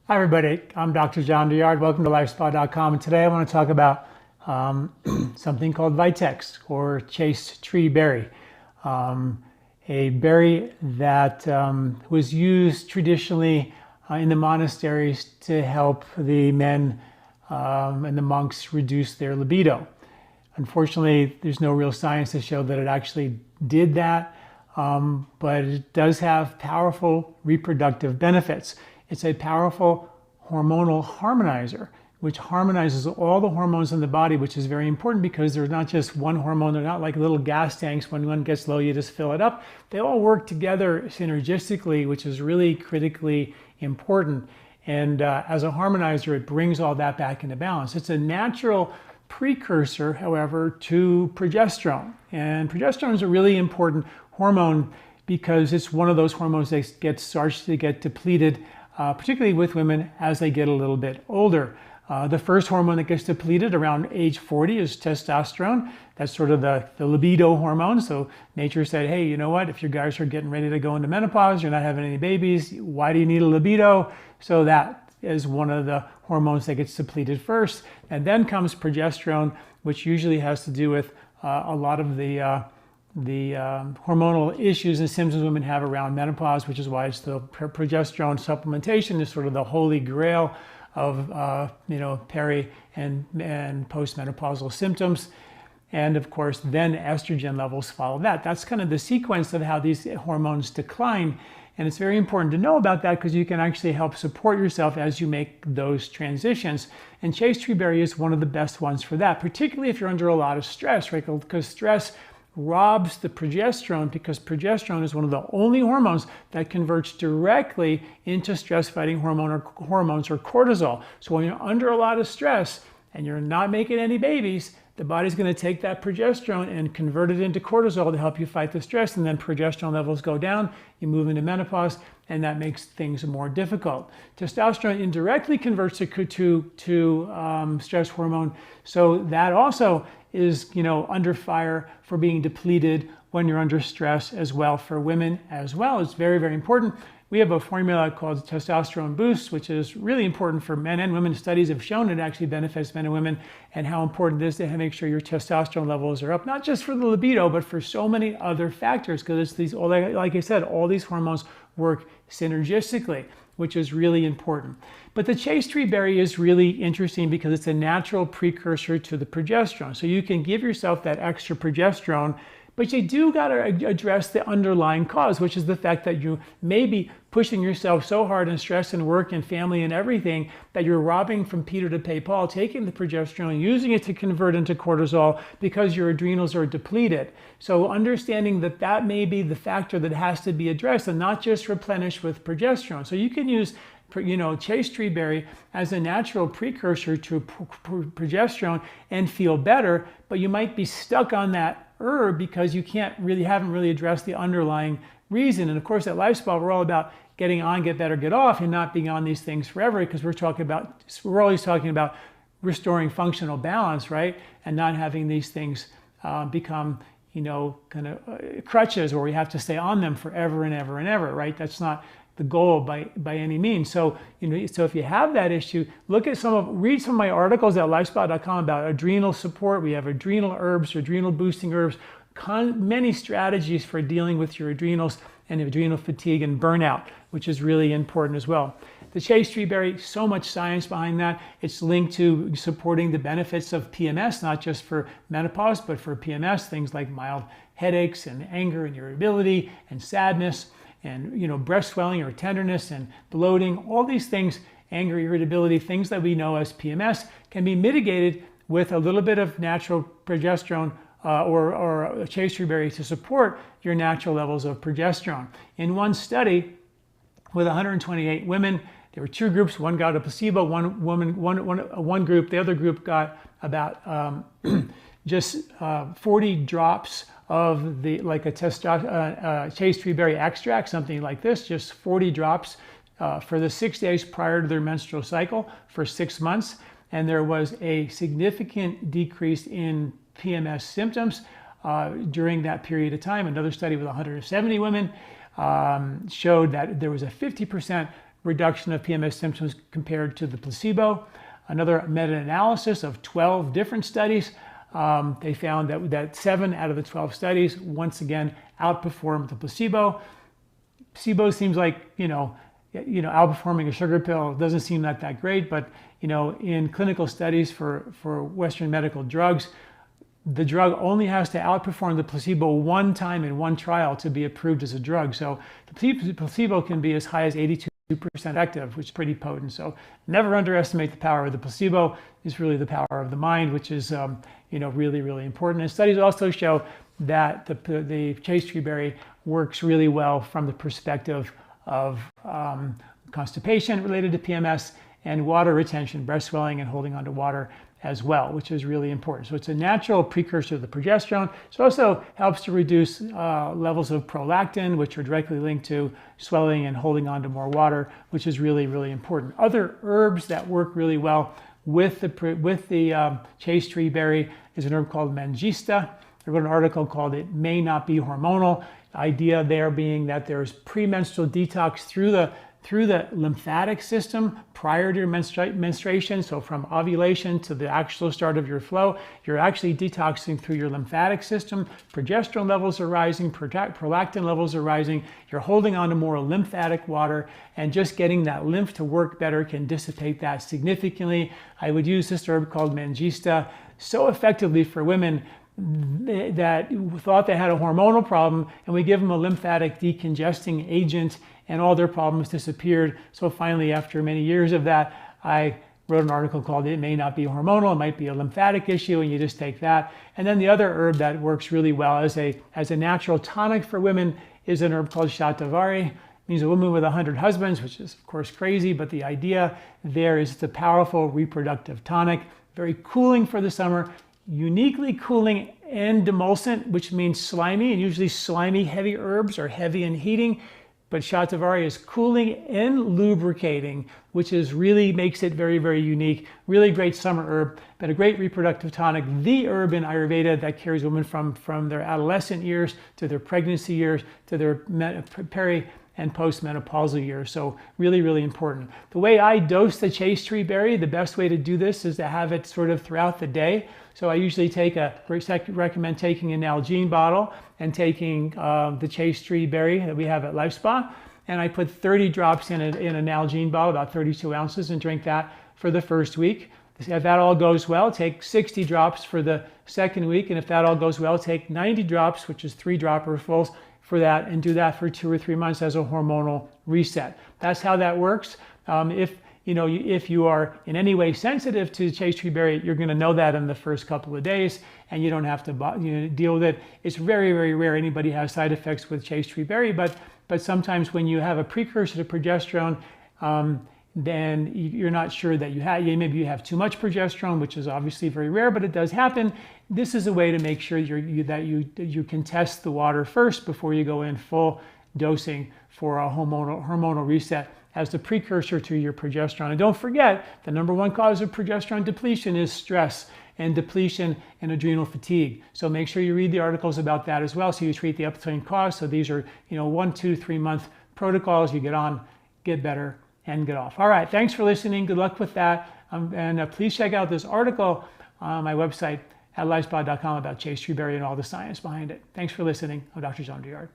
Hi everybody, I'm Dr. John Douillard. Welcome to LifeSpa.com, and today I want to talk about something called Vitex, or Chaste tree berry. A berry that was used traditionally in the monasteries to help the men and the monks reduce their libido. Unfortunately, there's no real science to show that it actually did that, but it does have powerful reproductive benefits. It's a powerful hormonal harmonizer, which harmonizes all the hormones in the body, which is very important because they're not just one hormone. They're not like little gas tanks. When one gets low, you just fill it up. They all work together synergistically, which is really critically important. And as a harmonizer, it brings all that back into balance. It's a natural precursor, however, to progesterone. And progesterone is a really important hormone because it's one of those hormones that starts to get depleted, particularly with women as they get a little bit older. The first hormone that gets depleted around age 40 is testosterone. That's sort of the libido hormone. So nature said, hey, you know what? If you guys are getting ready to go into menopause, you're not having any babies, why do you need a libido? So that is one of the hormones that gets depleted first. And then comes progesterone, which usually has to do with a lot of the hormonal issues and symptoms women have around menopause, which is why it's the progesterone supplementation is sort of the holy grail of peri and postmenopausal symptoms. And of course, then estrogen levels follow that. That's kind of the sequence of how these hormones decline. And it's very important to know about that because you can actually help support yourself as you make those transitions. And chaste tree berry is one of the best ones for that, particularly if you're under a lot of stress, right? Because stress robs the progesterone, because progesterone is one of the only hormones that converts directly into stress-fighting hormones or cortisol. So when you're under a lot of stress and you're not making any babies, the body's going to take that progesterone and convert it into cortisol to help you fight the stress, and then progesterone levels go down, you move into menopause, and that makes things more difficult. Testosterone indirectly converts to stress hormone, so that also is under fire for being depleted when you're under stress as well. For women as well, it's very, very important. We have a formula called Testosterone Boost, which is really important for men and women. Studies have shown it actually benefits men and women, and how important it is to make sure your testosterone levels are up, not just for the libido, but for so many other factors, because it's these, like I said, all these hormones work synergistically, which is really important. But the chaste tree berry is really interesting because it's a natural precursor to the progesterone. So you can give yourself that extra progesterone, but you do got to address the underlying cause, which is the fact that you may be pushing yourself so hard in stress and work and family and everything that you're robbing from Peter to pay Paul, taking the progesterone, using it to convert into cortisol because your adrenals are depleted. So understanding that that may be the factor that has to be addressed and not just replenished with progesterone. So you can use chaste tree berry as a natural precursor to progesterone and feel better, but you might be stuck on that herb because you haven't really addressed the underlying reason. And of course, at LifeSpa, we're all about getting on, get better, get off, and not being on these things forever, because we're always talking about restoring functional balance, right? And not having these things become kind of crutches where we have to stay on them forever and ever and ever, right? That's not the goal by any means. So so if you have that issue, read some of my articles at LifeSpa.com about adrenal support. We have adrenal herbs, adrenal boosting herbs, many strategies for dealing with your adrenals and adrenal fatigue and burnout, which is really important as well. The chaste tree berry, so much science behind that. It's linked to supporting the benefits of PMS, not just for menopause, but for PMS, things like mild headaches and anger and irritability and sadness, and breast swelling or tenderness and bloating. All these things, anger, irritability, things that we know as PMS, can be mitigated with a little bit of natural progesterone or chaste tree berry to support your natural levels of progesterone. In one study with 128 women, there were two groups. One got a placebo, one group. The other group got about just 40 drops of a chaste tree berry extract, something like this, just 40 drops for the 6 days prior to their menstrual cycle for 6 months. And there was a significant decrease in PMS symptoms during that period of time. Another study with 170 women showed that there was a 50% reduction of PMS symptoms compared to the placebo. Another meta-analysis of 12 different studies, they found that 7 out of the 12 studies, once again, outperformed the placebo. Placebo seems like, outperforming a sugar pill doesn't seem that great, but, in clinical studies for Western medical drugs, the drug only has to outperform the placebo one time in one trial to be approved as a drug. So the placebo can be as high as 82% effective, which is pretty potent. So never underestimate the power of the placebo. It's really the power of the mind, which is really important. And studies also show that the chaste tree berry works really well from the perspective of constipation related to PMS and water retention, breast swelling and holding onto water as well, which is really important. So it's a natural precursor to the progesterone. It also helps to reduce levels of prolactin, which are directly linked to swelling and holding on to more water, which is really important. Other herbs that work really well with the chaste tree berry is an herb called mangista. I wrote an article called "It May Not Be Hormonal." The idea there being that there's premenstrual detox through the lymphatic system prior to menstruation. So from ovulation to the actual start of your flow, you're actually detoxing through your lymphatic system. Progesterone levels are rising, prolactin levels are rising. You're holding on to more lymphatic water, and just getting that lymph to work better can dissipate that significantly. I would use this herb called mangista so effectively for women that thought they had a hormonal problem, and we give them a lymphatic decongesting agent and all their problems disappeared. So finally, after many years of that, I wrote an article called "It May Not Be Hormonal." It might be a lymphatic issue, and you just take that. And then the other herb that works really well as a natural tonic for women is an herb called shatavari. It means a woman with 100 husbands, which is of course crazy, but the idea there is it's a powerful reproductive tonic, very cooling for the summer, uniquely cooling and demulcent, which means slimy, and usually slimy heavy herbs are heavy in heating, but shatavari is cooling and lubricating, which really makes it very unique. Really great summer herb, but a great reproductive tonic. The herb in Ayurveda that carries women from their adolescent years to their pregnancy years to their peri and postmenopausal years. So really important. The way I dose the chaste tree berry, the best way to do this is to have it sort of throughout the day. So I usually recommend taking an Nalgene bottle and taking the chaste tree berry that we have at LifeSpa, and I put 30 drops in a Nalgene bottle, about 32 ounces, and drink that for the first week. If that all goes well, take 60 drops for the second week, and if that all goes well, take 90 drops, which is 3 dropperfuls for that, and do that for 2 or 3 months as a hormonal reset. That's how that works. If you are in any way sensitive to chaste tree berry, you're going to know that in the first couple of days, and you don't have to deal with it. It's very rare anybody has side effects with chaste tree berry, but sometimes when you have a precursor to progesterone, then you're not sure that maybe you have too much progesterone, which is obviously very rare, but it does happen. This is a way to make sure that you can test the water first before you go in full dosing for a hormonal reset as the precursor to your progesterone. And don't forget, the number one cause of progesterone depletion is stress and depletion and adrenal fatigue. So make sure you read the articles about that as well, so you treat the upstream cause. So these are 1, 2, 3 month protocols. You get on, get better, and get off. All right, thanks for listening. Good luck with that. And please check out this article on my website at lifespa.com about chaste tree berry and all the science behind it. Thanks for listening. I'm Dr. John Douillard.